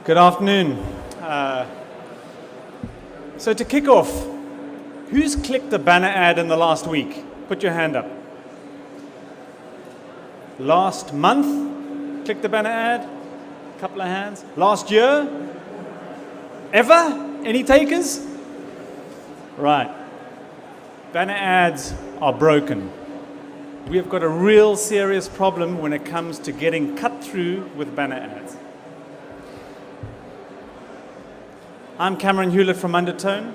Good afternoon. So to kick off, who's clicked a banner ad in the last week? Put your hand up. Last month, clicked a banner ad? Couple of hands. Last year? Ever? Any takers? Right. Banner ads are broken. We have got a real serious problem when it comes to getting cut through with banner ads. I'm Cameron Hulett from Undertone,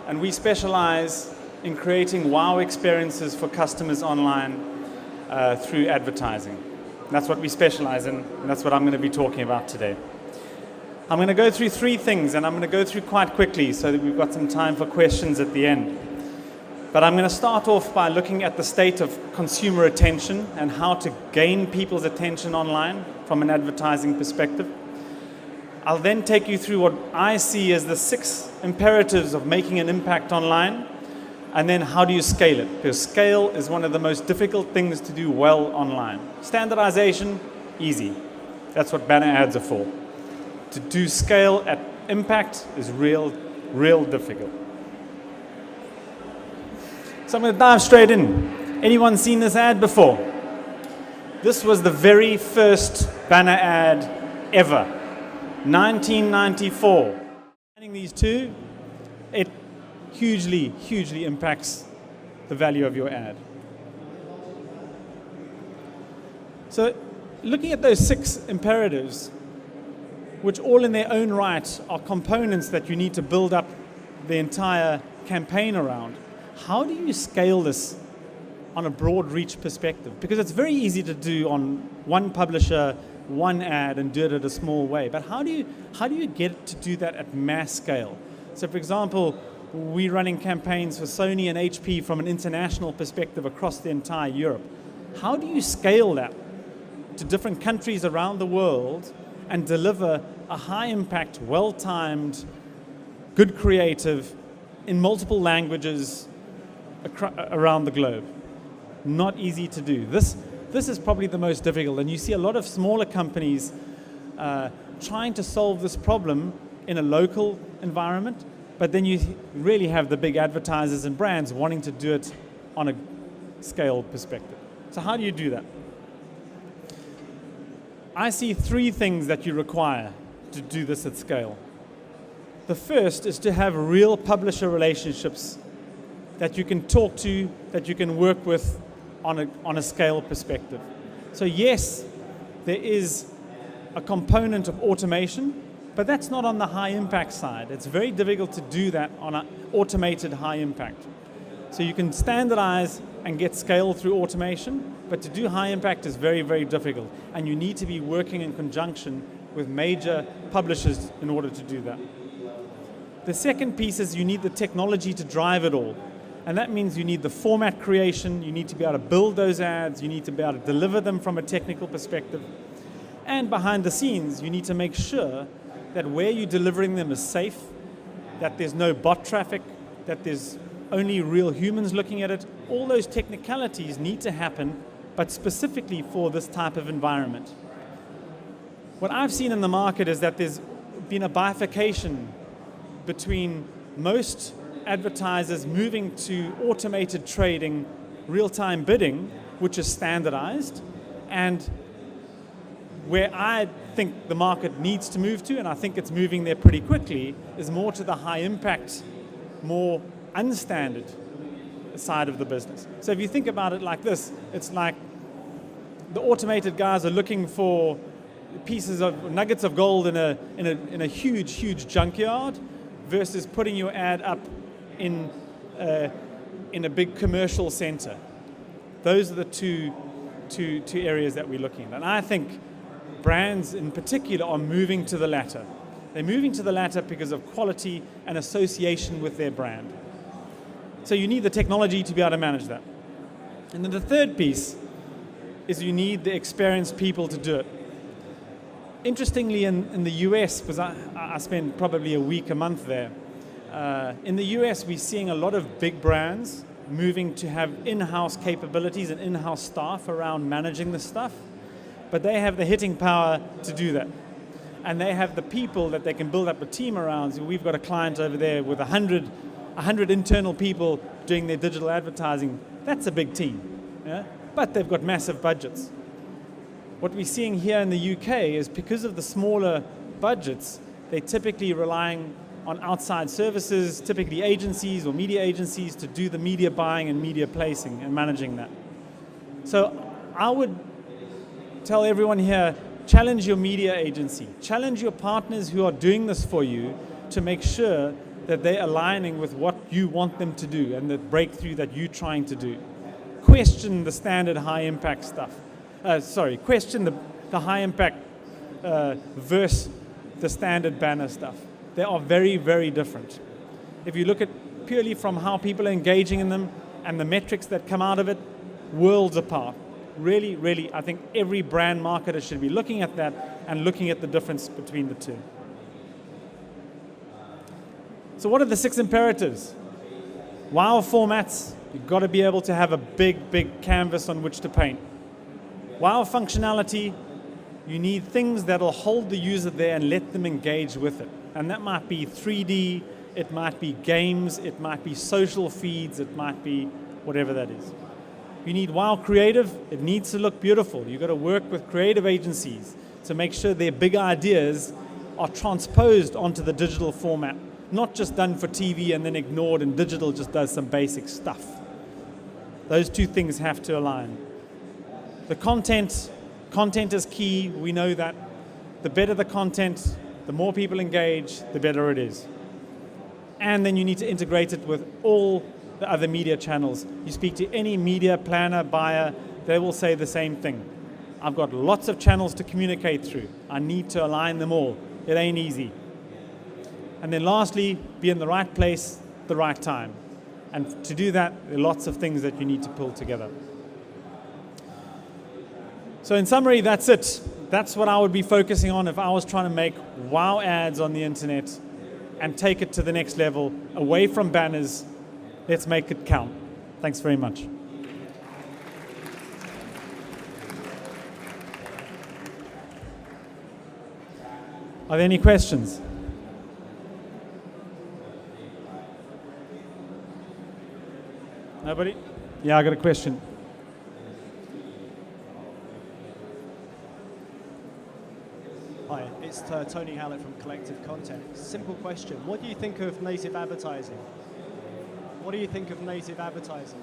and we specialize in creating wow experiences for customers online through advertising. That's what we specialize in, and that's what I'm going to be talking about today. I'm going to go through three things, and I'm going to go through quite quickly so that we've got some time for questions at the end. But I'm going to start off by looking at the state of consumer attention and how to gain people's attention online from an advertising perspective. I'll then take you through what I see as the 6 imperatives of making an impact online, and then how do you scale it? Because scale is one of the most difficult things to do well online. Standardization, easy. That's what banner ads are for. To do scale at impact is real difficult. So I'm going to dive straight in. Anyone seen this ad before? This was the very first banner ad ever. 1994. Combining these two, it hugely impacts the value of your ad. So looking at those 6 imperatives, which all in their own right are components that you need to build up the entire campaign around, how do you scale this on a broad reach perspective? Because it's very easy to do on one publisher, one ad, and do it at a small way. But how do you get to do that at mass scale? So for example, we're running campaigns for Sony and HP from an international perspective across the entire Europe. How do you scale that to different countries around the world and deliver a high impact, well-timed, good creative in multiple languages around the globe? Not easy to do. This is probably the most difficult, and you see a lot of smaller companies trying to solve this problem in a local environment, but then you really have the big advertisers and brands wanting to do it on a scale perspective. So how do you do that? I see 3 things that you require to do this at scale. The first is to have real publisher relationships that you can talk to, that you can work with on a scale perspective. So yes, there is a component of automation, but that's not on the high impact side. It's very difficult to do that on an automated high impact. So you can standardize and get scale through automation, but to do high impact is very difficult. And you need to be working in conjunction with major publishers in order to do that. The second piece is you need the technology to drive it all. And that means you need the format creation, you need to be able to build those ads, you need to be able to deliver them from a technical perspective. And behind the scenes, you need to make sure that where you're delivering them is safe, that there's no bot traffic, that there's only real humans looking at it. All those technicalities need to happen, but specifically for this type of environment. What I've seen in the market is that there's been a bifurcation between most advertisers moving to automated trading, real-time bidding, which is standardized, and where I think the market needs to move to, and I think it's moving there pretty quickly, is more to the high impact, more unstandard side of the business. So if you think about it like this, it's like the automated guys are looking for pieces of nuggets of gold in a huge junkyard versus putting your ad up in a big commercial center. Those are the two areas that we're looking at. And I think brands in particular are moving to the latter. They're moving to the latter because of quality and association with their brand. So you need the technology to be able to manage that. And then the third piece is you need the experienced people to do it. Interestingly, in the US, because I spent probably a month there, in the US we're seeing a lot of big brands moving to have in-house capabilities and in-house staff around managing the stuff, but they have the hitting power to do that. and they have the people that they can build up a team around. So we've got a client over there with 100 internal people doing their digital advertising. That's a big team, yeah? But they've got massive budgets. What we're seeing here in the UK is because of the smaller budgets, they're typically relying on outside services, typically agencies or media agencies, to do the media buying and media placing and managing that. So I would tell everyone here, challenge your media agency. Challenge your partners who are doing this for you to make sure that they're aligning with what you want them to do and the breakthrough that you're trying to do. Question the standard high impact stuff. Question the high impact versus the standard banner stuff. They are very, very different. If you look at purely from how people are engaging in them and the metrics that come out of it, worlds apart. Really, really, I think every brand marketer should be looking at that and looking at the difference between the two. So what are the 6 imperatives? Wow formats. You've got to be able to have a big, big canvas on which to paint. Wow functionality. You need things that'll hold the user there and let them engage with it. And that might be 3D, it might be games, it might be social feeds, it might be whatever that is. You need wow creative, it needs to look beautiful. You've got to work with creative agencies to make sure their big ideas are transposed onto the digital format, not just done for TV and then ignored and digital just does some basic stuff. Those two things have to align. The content is key, we know that. The better the content, the more people engage, the better it is. And then you need to integrate it with all the other media channels. You speak to any media planner, buyer, they will say the same thing. I've got lots of channels to communicate through. I need to align them all. It ain't easy. And then lastly, be in the right place, the right time. And to do that, there are lots of things that you need to pull together. So in summary, that's it. That's what I would be focusing on if I was trying to make wow ads on the internet and take it to the next level, away from banners. Let's make it count. Thanks very much. Are there any questions? Nobody? Yeah, I got a question. Hi, it's Tony Hulett from Collective Content. Simple question. What do you think of native advertising? What do you think of native advertising?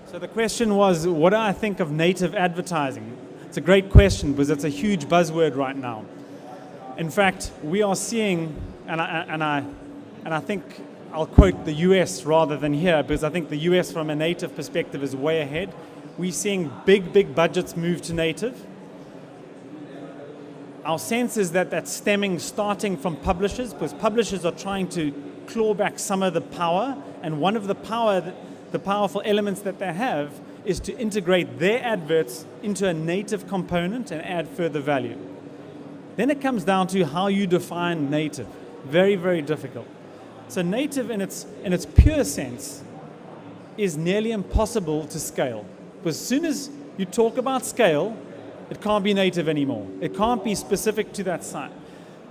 So the question was, what do I think of native advertising? It's a great question because it's a huge buzzword right now. In fact, we are seeing, and I think I'll quote the US rather than here, because I think the US from a native perspective is way ahead. We're seeing big budgets move to native. Our sense is that that's starting from publishers, because publishers are trying to claw back some of the power, and one of the powerful elements that they have is to integrate their adverts into a native component and add further value. Then it comes down to how you define native. Very, very difficult. So native in its pure sense is nearly impossible to scale. Because as soon as you talk about scale, it can't be native anymore. It can't be specific to that site.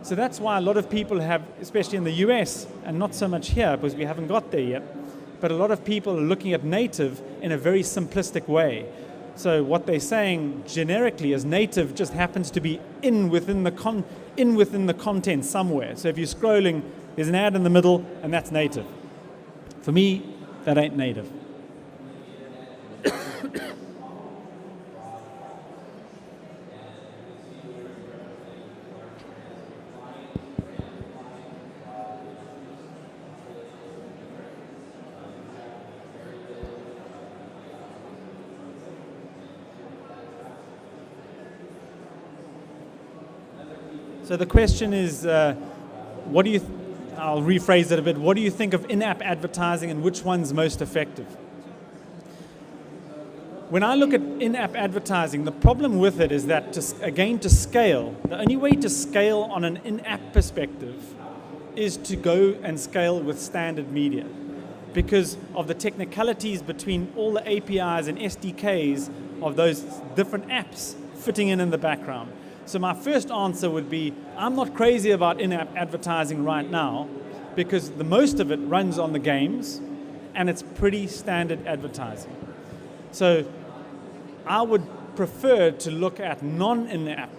So that's why a lot of people have, especially in the US, and not so much here because we haven't got there yet, but a lot of people are looking at native in a very simplistic way. So what they're saying generically is native just happens to be in within the content somewhere. So if you're scrolling, there's an ad in the middle, and that's native. For me, that ain't native. So the question is, I'll rephrase it a bit. What do you think of in-app advertising and which one's most effective? When I look at in-app advertising, the problem with it is that, to scale, the only way to scale on an in-app perspective is to go and scale with standard media, because of the technicalities between all the APIs and SDKs of those different apps fitting in the background. So my first answer would be, I'm not crazy about in-app advertising right now because the most of it runs on the games and it's pretty standard advertising. So I would prefer to look at non-in-app.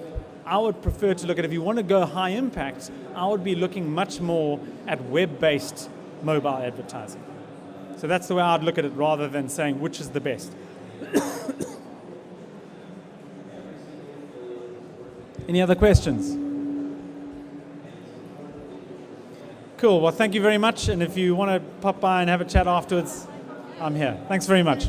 I would prefer to look at, if you want to go high impact, I would be looking much more at web-based mobile advertising. So that's the way I'd look at it rather than saying which is the best. Any other questions? Cool, well thank you very much, and if you want to pop by and have a chat afterwards, I'm here. Thanks very much.